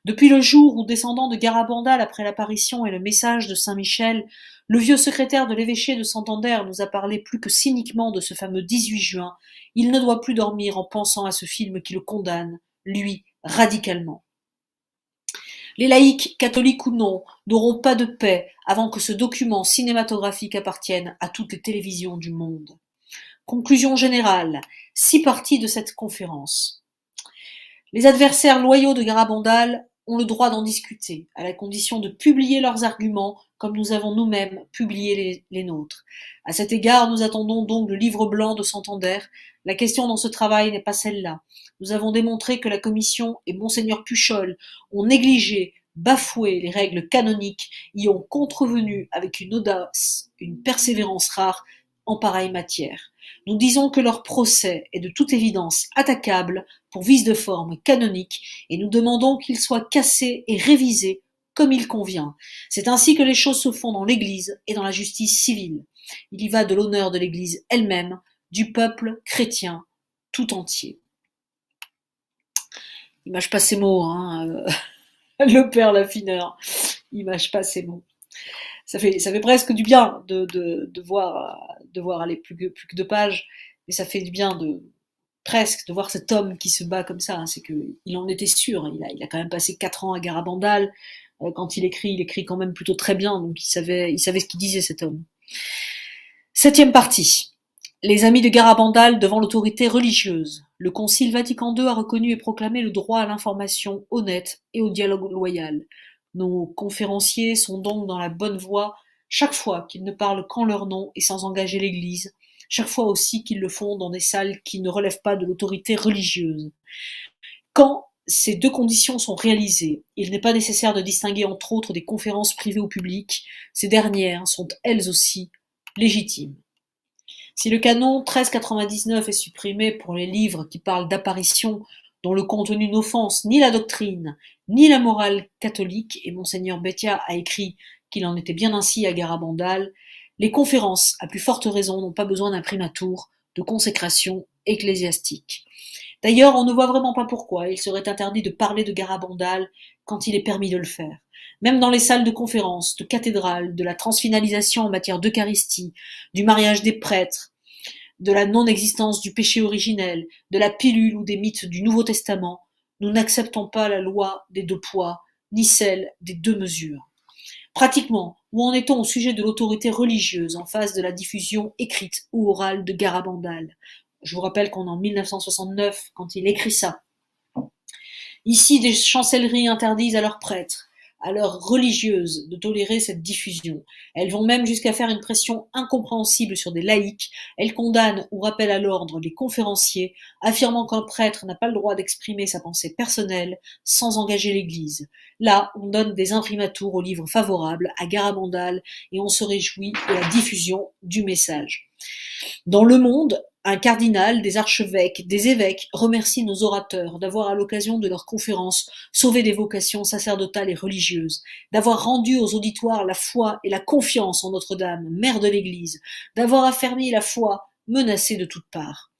Depuis le jour où, descendant de Garabandal après l'apparition et le message de Saint-Michel, le vieux secrétaire de l'évêché de Santander nous a parlé plus que cyniquement de ce fameux 18 juin, il ne doit plus dormir en pensant à ce film qui le condamne, lui, radicalement. Les laïcs, catholiques ou non, n'auront pas de paix avant que ce document cinématographique appartienne à toutes les télévisions du monde. Conclusion générale, 6 parties de cette conférence. Les adversaires loyaux de Garabandal ont le droit d'en discuter, à la condition de publier leurs arguments comme nous avons nous-mêmes publié les nôtres. À cet égard, nous attendons donc le livre blanc de Santander. La question dans ce travail n'est pas celle-là. Nous avons démontré que la Commission et Monseigneur Puchol ont négligé, bafoué les règles canoniques, y ont contrevenu avec une audace, une persévérance rare en pareille matière. Nous disons que leur procès est de toute évidence attaquable pour vice de forme canonique et nous demandons qu'il soit cassé et révisé comme il convient. C'est ainsi que les choses se font dans l'Église et dans la justice civile. Il y va de l'honneur de l'Église elle-même, du peuple chrétien tout entier. Il mâche pas ses mots, hein, le père Laffineur. Il mâche pas ses mots. Ça fait presque du bien de voir aller plus que 2 pages, mais ça fait du bien presque de voir cet homme qui se bat comme ça. Hein. C'est qu'il en était sûr. Il a quand même passé 4 ans à Garabandal. Quand il écrit quand même plutôt très bien, donc il savait ce qu'il disait, cet homme. 7e partie. Les amis de Garabandal devant l'autorité religieuse. Le Concile Vatican II a reconnu et proclamé le droit à l'information honnête et au dialogue loyal. Nos conférenciers sont donc dans la bonne voie chaque fois qu'ils ne parlent qu'en leur nom et sans engager l'Église, chaque fois aussi qu'ils le font dans des salles qui ne relèvent pas de l'autorité religieuse. Quand ces 2 conditions sont réalisées, il n'est pas nécessaire de distinguer entre autres des conférences privées au public, ces dernières sont elles aussi légitimes. Si le canon 1399 est supprimé pour les livres qui parlent d'apparitions dont le contenu n'offense ni la doctrine, ni la morale catholique, et Monseigneur Betia a écrit qu'il en était bien ainsi à Garabandal, les conférences, à plus forte raison, n'ont pas besoin d'un primatour de consécration ecclésiastique. D'ailleurs, on ne voit vraiment pas pourquoi il serait interdit de parler de Garabandal quand il est permis de le faire. Même dans les salles de conférences, de cathédrales, de la transfinalisation en matière d'Eucharistie, du mariage des prêtres, de la non-existence du péché originel, de la pilule ou des mythes du Nouveau Testament, nous n'acceptons pas la loi des 2 poids, ni celle des 2 mesures. Pratiquement, où en est-on au sujet de l'autorité religieuse en face de la diffusion écrite ou orale de Garabandal? Je vous rappelle qu'on est en 1969 quand il écrit ça. Ici, des chancelleries interdisent à leurs prêtres, à leurs religieuses de tolérer cette diffusion. Elles vont même jusqu'à faire une pression incompréhensible sur des laïcs. Elles condamnent ou rappellent à l'ordre les conférenciers, affirmant qu'un prêtre n'a pas le droit d'exprimer sa pensée personnelle sans engager l'Église. Là, on donne des imprimatours aux livres favorables à Garabandal et on se réjouit de la diffusion du message. Dans le monde, un cardinal, des archevêques, des évêques remercient nos orateurs d'avoir, à l'occasion de leurs conférences, sauvé des vocations sacerdotales et religieuses, d'avoir rendu aux auditoires la foi et la confiance en Notre-Dame, mère de l'Église, d'avoir affermi la foi menacée de toutes parts.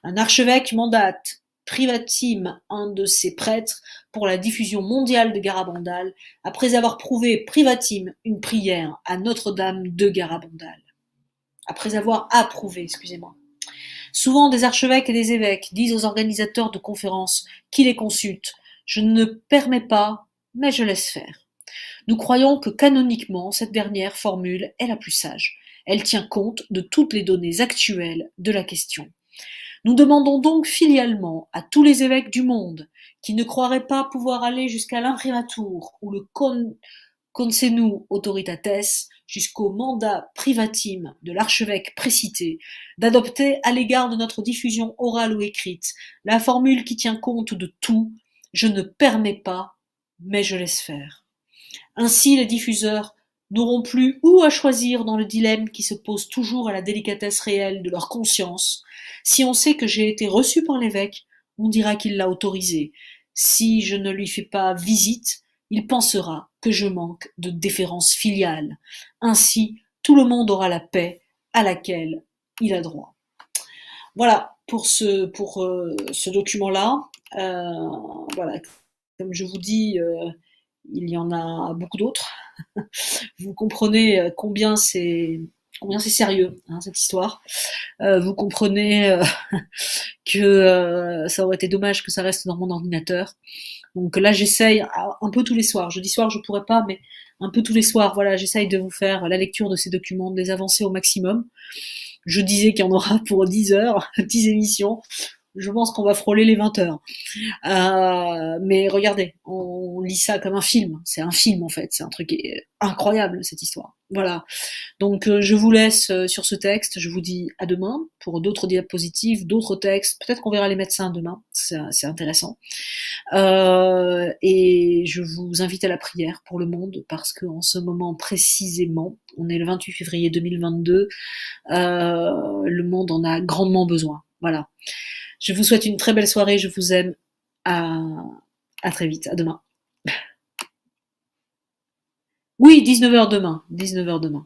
Un archevêque mandate privatime un de ses prêtres pour la diffusion mondiale de Garabandal, après avoir prouvé privatime une prière à Notre-Dame de Garabandal. Après avoir approuvé, excusez-moi. Souvent, des archevêques et des évêques disent aux organisateurs de conférences qui les consultent: « Je ne permets pas mais je laisse faire. Nous croyons que canoniquement, cette dernière formule est la plus sage. Elle tient compte de toutes les données actuelles de la question. Nous demandons donc filialement à tous les évêques du monde qui ne croiraient pas pouvoir aller jusqu'à l'imprimatur ou le consenu autoritates jusqu'au mandat privatim de l'archevêque précité, d'adopter à l'égard de notre diffusion orale ou écrite la formule qui tient compte de tout, je ne permets pas, mais je laisse faire. Ainsi les diffuseurs n'auront plus où à choisir dans le dilemme qui se pose toujours à la délicatesse réelle de leur conscience. Si on sait que j'ai été reçu par l'évêque, on dira qu'il l'a autorisé. Si je ne lui fais pas visite, il pensera que je manque de déférence filiale. Ainsi, tout le monde aura la paix à laquelle il a droit. Voilà pour ce document-là. Voilà, comme je vous dis, il y en a beaucoup d'autres. Vous comprenez combien c'est sérieux, hein, cette histoire. Vous comprenez que ça aurait été dommage que ça reste dans mon ordinateur. Donc là, j'essaye un peu tous les soirs. Jeudi soir, je pourrais pas, mais un peu tous les soirs, voilà, j'essaye de vous faire la lecture de ces documents, de les avancer au maximum. Je disais qu'il y en aura pour 10 heures, 10 émissions. Je pense qu'on va frôler les 20 heures. Mais regardez, on lit ça comme un film. C'est un film en fait. C'est un truc incroyable cette histoire. Voilà. Donc je vous laisse sur ce texte. Je vous dis à demain pour d'autres diapositives, d'autres textes. Peut-être qu'on verra les médecins demain. C'est intéressant. Et je vous invite à la prière pour le monde parce qu'en ce moment précisément, on est le 28 février 2022, le monde en a grandement besoin. Voilà. Je vous souhaite une très belle soirée, je vous aime. À, à très vite, à demain. Oui, 19h demain. 19h demain.